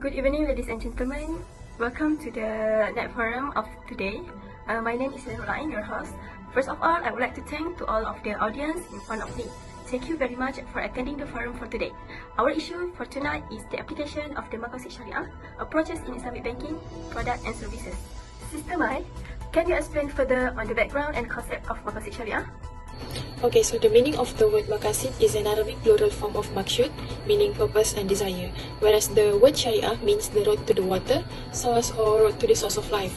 Good evening, ladies and gentlemen. Welcome to the Net Forum of today. My name is NurulAin, your host. First of all, I would like to thank to all of the audience in front of me. Thank you very much for attending the forum for today. Our issue for tonight is the application of the Maqasid Shariah Approaches in Islamic banking, product and services. Sister Mai, can you explain further on the background and concept of Maqasid Shariah? Okay, so the meaning of the word Maqasid is an Arabic plural form of maqsud, meaning purpose and desire, whereas the word Shariah means the road to the water, source or road to the source of life.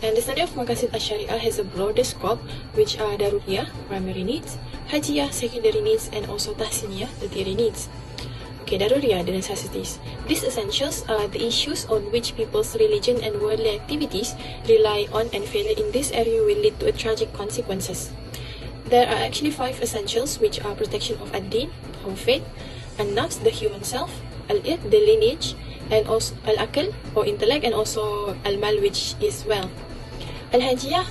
And the study of Maqasid Shariah has a broader scope, which are Daruriyah, primary needs, Hajiyah, secondary needs, and also Tahsiniyah, tertiary needs. Okay, Daruriyah, the necessities. These essentials are the issues on which people's religion and worldly activities rely on, and failure in this area will lead to tragic consequences. There are actually 5 essentials, which are protection of ad-din, our faith, an-nafs, the human self, al-irth, the lineage, and also al-aql, or intellect, and also al-mal, which is wealth. Al-hajiyah,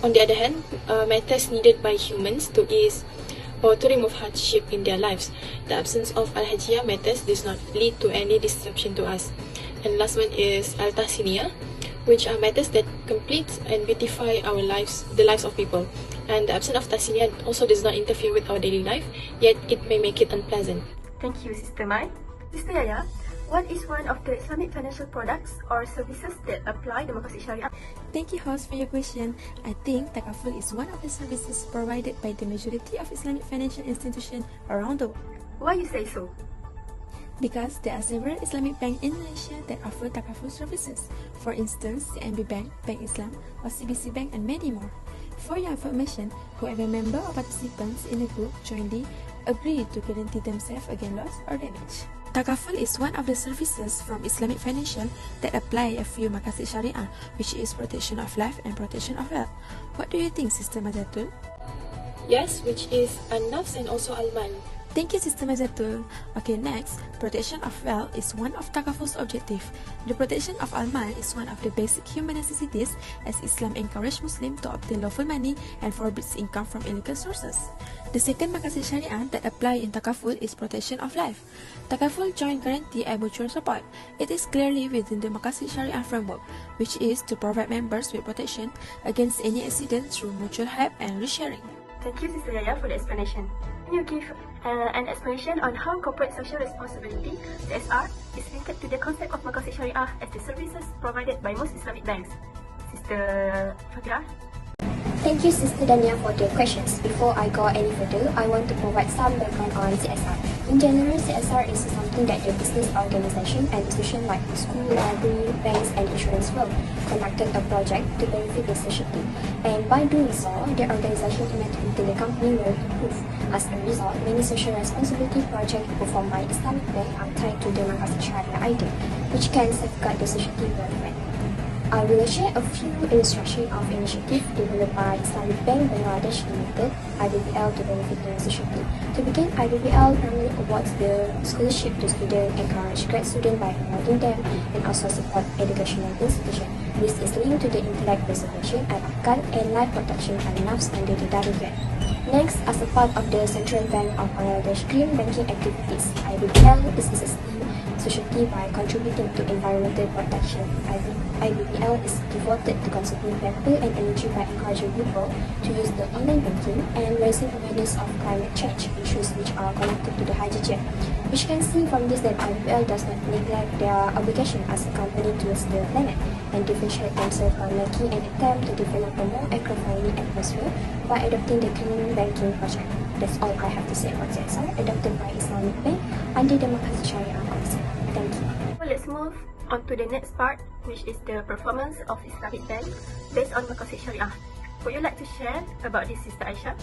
on the other hand, matters needed by humans to ease or to remove hardship in their lives. The absence of al-hajiyah matters does not lead to any disruption to us. And last one is al-tahsiniyah, which are matters that complete and beautify our lives, the lives of people. And the absence of tahsiniyah also does not interfere with our daily life, yet it may make it unpleasant. Thank you, Sister Mai. Sister Yaya, what is one of the Islamic financial products or services that apply the Maqasid Shariah? Thank you, host, for your question. I think takaful is one of the services provided by the majority of Islamic financial institutions around the world. Why you say so? Because there are several Islamic banks in Malaysia that offer takaful services. For instance, CMB Bank, Bank Islam, OCBC Bank, and many more. For your information, whoever member or participants in the group jointly agree to guarantee themselves against loss or damage. Takaful is one of the services from Islamic financial that apply a few Maqasid Shariah, which is protection of life and protection of wealth. What do you think, Sister Maizatul? Yes, which is an-nafs and also al-mal. Thank you, Sister Maizatul. Okay, next, protection of wealth is one of takaful's objective. The protection of al-mal is one of the basic human necessities, as Islam encourages Muslims to obtain lawful money and forbids income from illegal sources. The second Maqasid Shariah that apply in takaful is protection of life. Takaful joint guarantee and mutual support. It is clearly within the Maqasid Shariah framework, which is to provide members with protection against any accident through mutual help and risk-sharing. Thank you, Sister Yaya, for the explanation. Can you give an explanation on how corporate social responsibility, CSR, is linked to the concept of Maqasid Shariah as the services provided by most Islamic banks? Sister Fatihah? Thank you, Sister Dania, for the questions. Before I go any further, I want to provide some background on CSR. In general, CSR is something that the business organization and institutions like school, library, banks, and insurance firm conducted a project to benefit the society. And by doing so, the organization connected within the company will improve. As a result, many social responsibility projects performed by Islamic Bank are tied to the Maqasid Shariah idea, which can safeguard the society welfare. I will share a few illustrations of initiatives developed by Islamic Bank Bangladesh Limited (IBBL) to benefit the society. To begin, IBBL primarily awards the scholarship to students, encourage grad students by rewarding them, and also support educational institutions. This is linked to the intellect preservation, al-aql, and life protection al-nafs under the Daruriyah. Next, as a part of the Central Bank of Bangladesh green banking activities, IBBL is assisting society by contributing to environmental protection. IBBL is devoted to conserving people and energy by encouraging people to use the online banking and raising awareness of climate change issues which are connected to the hydrogen. Which can see from this that IBBL does not neglect their obligation as a company towards the planet and differentiate themselves from making an attempt to develop a more eco-friendly atmosphere by adopting the green banking project. That's all I have to say about CSR adopted by Islamic Bank under the Maqasid Shariah concept. Thank you. Well, let's move on to the next part, which is the performance of Islamic Bank based on Maqasid Shariah. Would you like to share about this, Sister Aisha?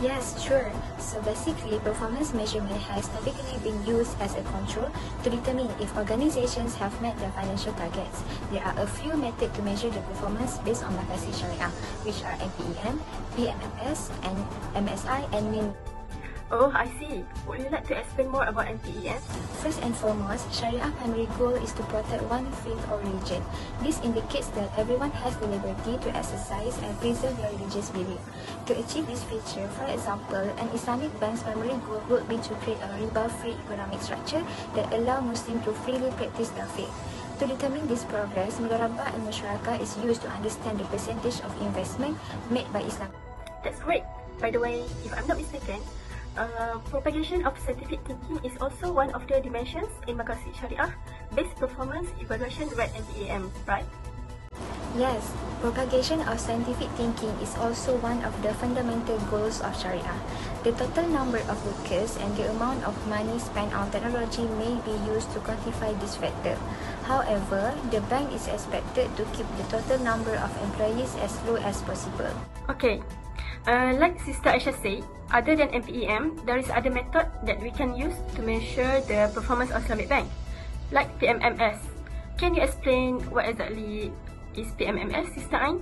Yes, sure. So basically, performance measurement has typically been used as a control to determine if organizations have met their financial targets. There are a few methods to measure the performance based on Maqasid Shariah, which are MPEM, PMMS, and MSI, and MIN. Oh, I see. Would you like to explain more about NPEM? First and foremost, Shariah primary goal is to protect one faith or religion. This indicates that everyone has the liberty to exercise and preserve their religious belief. To achieve this feature, for example, an Islamic bank's primary goal would be to create a riba-free economic structure that allow Muslims to freely practice their faith. To determine this progress, Mudharabah al-Musyarakah is used to understand the percentage of investment made by Islam. That's great. By the way, if I'm not mistaken, propagation of scientific thinking is also one of the dimensions in Maqasid Shariah based performance evaluation read NPAM, right? Yes, propagation of scientific thinking is also one of the fundamental goals of Sharia. The total number of workers and the amount of money spent on technology may be used to quantify this factor. However, the bank is expected to keep the total number of employees as low as possible. Okay, like Sister Aisha said, other than NPAM, there is other method that we can use to measure the performance of Islamic Bank, like PMMS. Can you explain what exactly is PMMS, Sister Ain?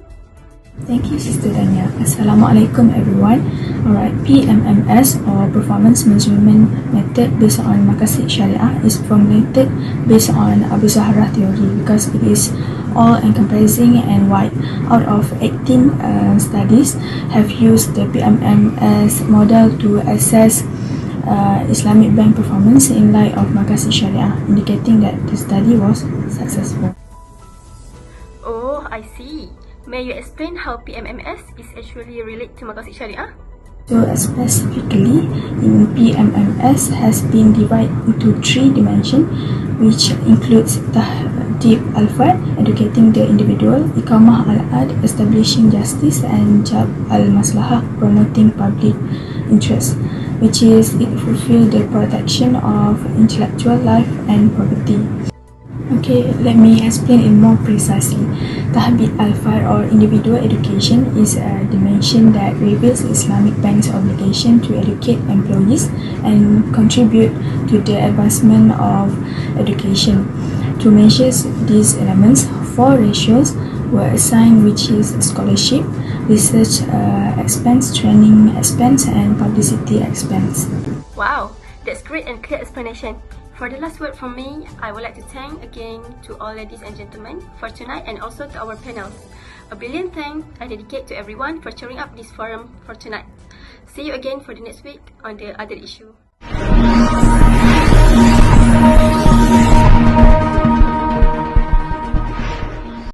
Thank you, Sister Dania. Assalamualaikum, everyone. Alright, PMMS or Performance Measurement Method based on Maqasid Shariah is formulated based on Abu Zahra theory because it is all-encompassing and wide. Out of 18 studies have used the PMMS model to assess Islamic bank performance in light of Maqasid Shariah, indicating that the study was successful. Oh, I see. May you explain how PMMS is actually related to Maqasid Shariah? So specifically, in PMMS has been divided into 3 dimensions, which includes Tahdib al-Fard, educating the individual, Iqamah al-Ad, establishing justice, and Jab al-Maslahah, promoting public interest, which is it fulfill the protection of intellectual life and property. Okay, let me explain it more precisely. Tahdib al-Fard or individual education is a dimension that reveals Islamic Bank's obligation to educate employees and contribute to the advancement of education. To measure these elements, 4 ratios were assigned, which is scholarship, research expense, training expense, and publicity expense. Wow, that's great and clear explanation. For the last word from me, I would like to thank again to all ladies and gentlemen for tonight and also to our panels. A brilliant thanks I dedicate to everyone for cheering up this forum for tonight. See you again for the next week on the other issue.